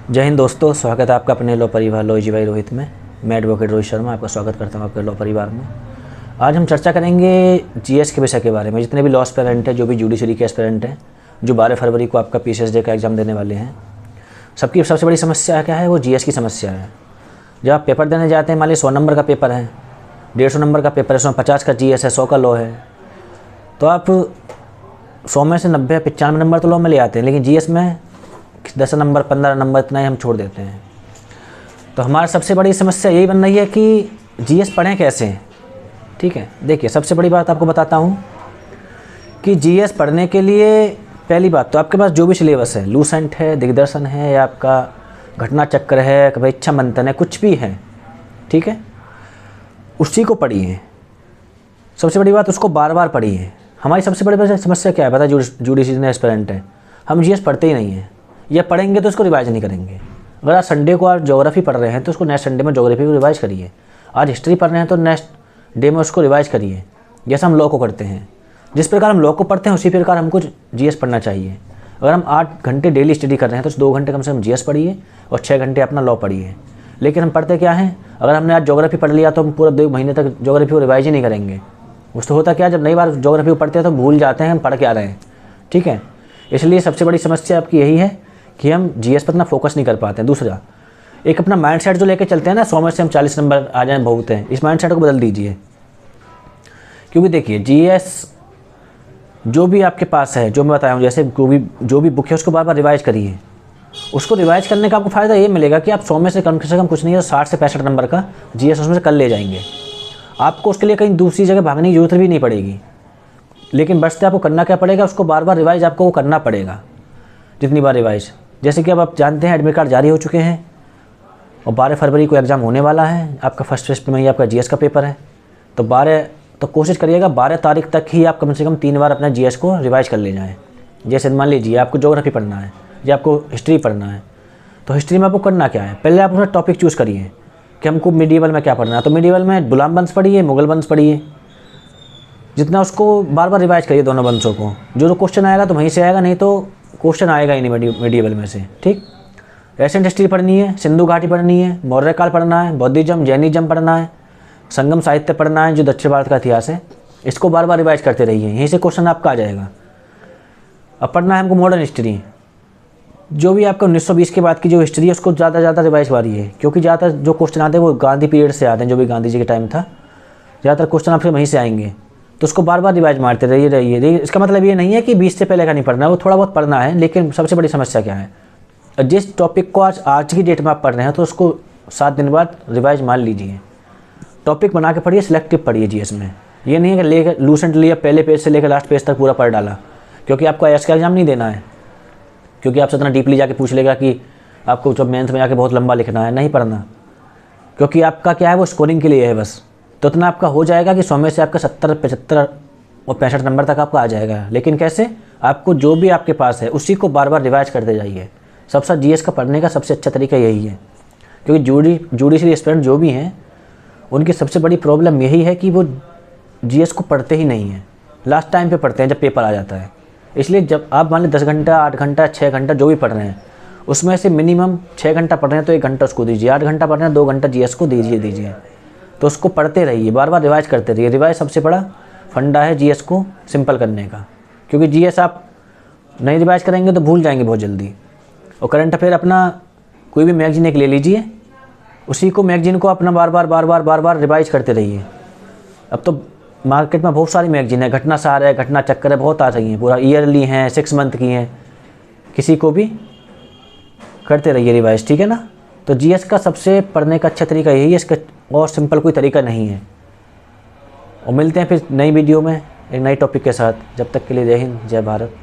जय हिंद दोस्तों, स्वागत है आपका अपने लो परिवार लो जी भाई रोहित में। मैं एडवोकेट रोहित शर्मा आपका स्वागत करता हूं आपके लो परिवार में। आज हम चर्चा करेंगे जीएस के विषय के बारे में। जितने भी लॉ एस्पिरेंट हैं, जो भी जुडिशरी के एस्पिरेंट हैं, जो 12 फरवरी को आपका पीसीएसडी का एग्ज़ाम देने वाले हैं, सबकी सबसे बड़ी समस्या क्या है? वो जीएस की समस्या है। जब आप पेपर देने जाते हैं, मान लीजिए 100 नंबर का पेपर है, 150 नंबर का पेपर है, उसमें 50 का जीएस है, 100 का लॉ है, तो आप 100 में से 90 95 नंबर तो लॉ में ले आते हैं, लेकिन जीएस में 10 नंबर 15 नंबर इतना ही हम छोड़ देते हैं। तो हमारी सबसे बड़ी समस्या यही बन रही है कि जीएस पढ़ें कैसे। ठीक है, देखिए सबसे बड़ी बात आपको बताता हूँ कि जीएस पढ़ने के लिए पहली बात तो आपके पास जो भी सिलेबस है, लूसेंट है, दिग्दर्शन है, या आपका घटना चक्र है, कभी इच्छा मंथन है, कुछ भी है, ठीक है, उसी को पढ़िए। सबसे बड़ी बात, उसको बार बार पढ़िए। हमारी सबसे बड़ी समस्या क्या है पता है? जुडिशरी एस्पिरेंट है, हम जीएस पढ़ते ही नहीं हैं, या पढ़ेंगे तो उसको रिवाइज नहीं करेंगे। अगर आज संडे को आप ज्योग्राफी पढ़ रहे हैं तो उसको नेक्स्ट संडे में ज्योग्राफी को रिवाइज करिए। आज हिस्ट्री पढ़ रहे हैं तो नेक्स्ट डे में उसको रिवाइज करिए, जैसा हम लॉ को करते हैं। जिस प्रकार हम लॉ को पढ़ते हैं उसी प्रकार हमको जीएस पढ़ना चाहिए। अगर हम 8 घंटे डेली स्टडी कर रहे हैं तो 2 घंटे कम से कम जीएस पढ़िए और 6 घंटे अपना लॉ पढ़िए। लेकिन हम पढ़ते क्या हैं? अगर हमने आज ज्योग्राफी पढ़ लिया तो हम पूरा 2 महीने तक ज्योग्राफी को रिवाइज ही नहीं करेंगे। उससे होता क्या, जब नई बार ज्योग्राफी को पढ़ते हैं तो भूल जाते हैं हम पढ़ के आ रहे हैं। ठीक है, इसलिए सबसे बड़ी समस्या आपकी यही है कि हम जीएस पर इतना फोकस नहीं कर पाते हैं। दूसरा, एक अपना माइंडसेट जो लेके चलते हैं ना, 100 में से हम 40 नंबर आ जाएं बहुत हैं, इस माइंडसेट को बदल दीजिए। क्योंकि देखिए जीएस जो भी आपके पास है, जो मैं बताया हूँ, जैसे जो भी बुक है उसको बार बार रिवाइज करिए। उसको रिवाइज करने का आपको फ़ायदा ये मिलेगा कि आप 100 में से कम कुछ नहीं है 60 से 65 नंबर का जीएस उसमें से कल ले जाएंगे। आपको उसके लिए कहीं दूसरी जगह भागने की जरूरत भी नहीं पड़ेगी। लेकिन बचते आपको करना क्या पड़ेगा? उसको बार बार रिवाइज आपको वो करना पड़ेगा, जितनी बार रिवाइज। जैसे कि अब आप जानते हैं एडमिट कार्ड जारी हो चुके हैं और 12 फरवरी को एग्ज़ाम होने वाला है। आपका फर्स्ट शिफ्ट में ही आपका जीएस का पेपर है, तो कोशिश करिएगा 12 तारीख तक ही आप कम से कम 3 बार अपना जीएस को रिवाइज कर ले जाएँ। जैसे मान लीजिए आपको ज्योग्राफी पढ़ना है या आपको हिस्ट्री पढ़ना है, तो हिस्ट्री में आपको करना क्या है? पहले आप अपना टॉपिक चूज़ करिए कि हमको मिडीवल में क्या पढ़ना है। तो मिडीवल में गुलाम वंश पढ़िए, मुगल वंश पढ़िए। जितना उसको बार बार रिवाइज करिए दोनों वंशों को। जो क्वेश्चन आएगा तो वहीं से आएगा, नहीं तो क्वेश्चन आएगा ही नहीं मिडीवल में से। ठीक, एशियन हिस्ट्री पढ़नी है, सिंधु घाटी पढ़नी है, मौर्य काल पढ़ना है, बौद्धिज्म जैनिज्म पढ़ना है, संगम साहित्य पढ़ना है जो दक्षिण भारत का इतिहास है। इसको बार बार रिवाइज करते रहिए, यहीं से क्वेश्चन आपका आ जाएगा। अब पढ़ना है हमको मॉडर्न हिस्ट्री, जो भी आपका 1920 के बाद की जो हिस्ट्री है उसको ज़्यादा रिवाइज करिए, क्योंकि ज़्यादातर जो क्वेश्चन आते हैं वो गांधी पीरियड से आते हैं, जो भी गांधी जी के टाइम था। ज़्यादातर क्वेश्चन आपसे वहीं से आएंगे, तो उसको बार बार रिवाइज मारते रहिए। इसका मतलब ये नहीं है कि 20 से पहले का नहीं पढ़ना है, वो थोड़ा बहुत पढ़ना है। लेकिन सबसे बड़ी समस्या क्या है? जिस टॉपिक को आज की डेट में आप पढ़ रहे हैं तो उसको 7 दिन बाद रिवाइज मार लीजिए। टॉपिक बना के पढ़िए, सिलेक्टिव पढ़िए जीएस में। ये नहीं है कि लेकर लूसेंट लिया, पहले पेज से लेकर लास्ट पेज तक पूरा पढ़ डाला, क्योंकि आपको आईएएस का एग्जाम नहीं देना है। क्योंकि आपसे इतना डीपली जाके पूछ लेगा कि आपको जब मेंस में जाके बहुत लंबा लिखना है, नहीं पढ़ना। क्योंकि आपका क्या है, वो स्कोरिंग के लिए है बस। तो इतना आपका हो जाएगा कि 100 में से आपका 70 75 और 65 नंबर तक आपका आ जाएगा। लेकिन कैसे? आपको जो भी आपके पास है उसी को बार बार रिवाइज करते जाइए। सबसे जीएस का पढ़ने का सबसे अच्छा तरीका यही है। क्योंकि जुडिशरी एस्पिरेंट जो भी हैं उनकी सबसे बड़ी प्रॉब्लम यही है कि वो जीएस को पढ़ते ही नहीं हैं, लास्ट टाइम पे पढ़ते हैं जब पेपर आ जाता है। इसलिए जब आप मान लें 10 घंटा 8 घंटा 6 घंटा जो भी पढ़ रहे हैं, उसमें से मिनिमम 6 घंटा पढ़ रहे हैं तो 1 घंटा उसको दीजिए, 8 घंटा पढ़ रहे हैं 2 घंटा जीएस को दीजिए। तो उसको पढ़ते रहिए, बार बार रिवाइज करते रहिए। रिवाइज सबसे बड़ा फंडा है जीएस को सिंपल करने का। क्योंकि जीएस आप नहीं रिवाइज करेंगे तो भूल जाएंगे बहुत जल्दी। और करंट अफेयर अपना कोई भी मैगजीन एक ले लीजिए, उसी को मैगजीन को अपना बार बार रिवाइज करते रहिए। अब तो मार्केट में बहुत सारी मैगजीन है, घटना सार है, घटना चक्कर है, बहुत आ रही हैं, पूरा ईयरली हैं, 6 मंथ की हैं। किसी को भी करते रहिए रिवाइज, ठीक है ना। तो जीएस का सबसे पढ़ने का अच्छा तरीका यही है, इसका और सिंपल कोई तरीका नहीं है। और मिलते हैं फिर नई वीडियो में एक नई टॉपिक के साथ। जब तक के लिए जय हिंद, जय भारत।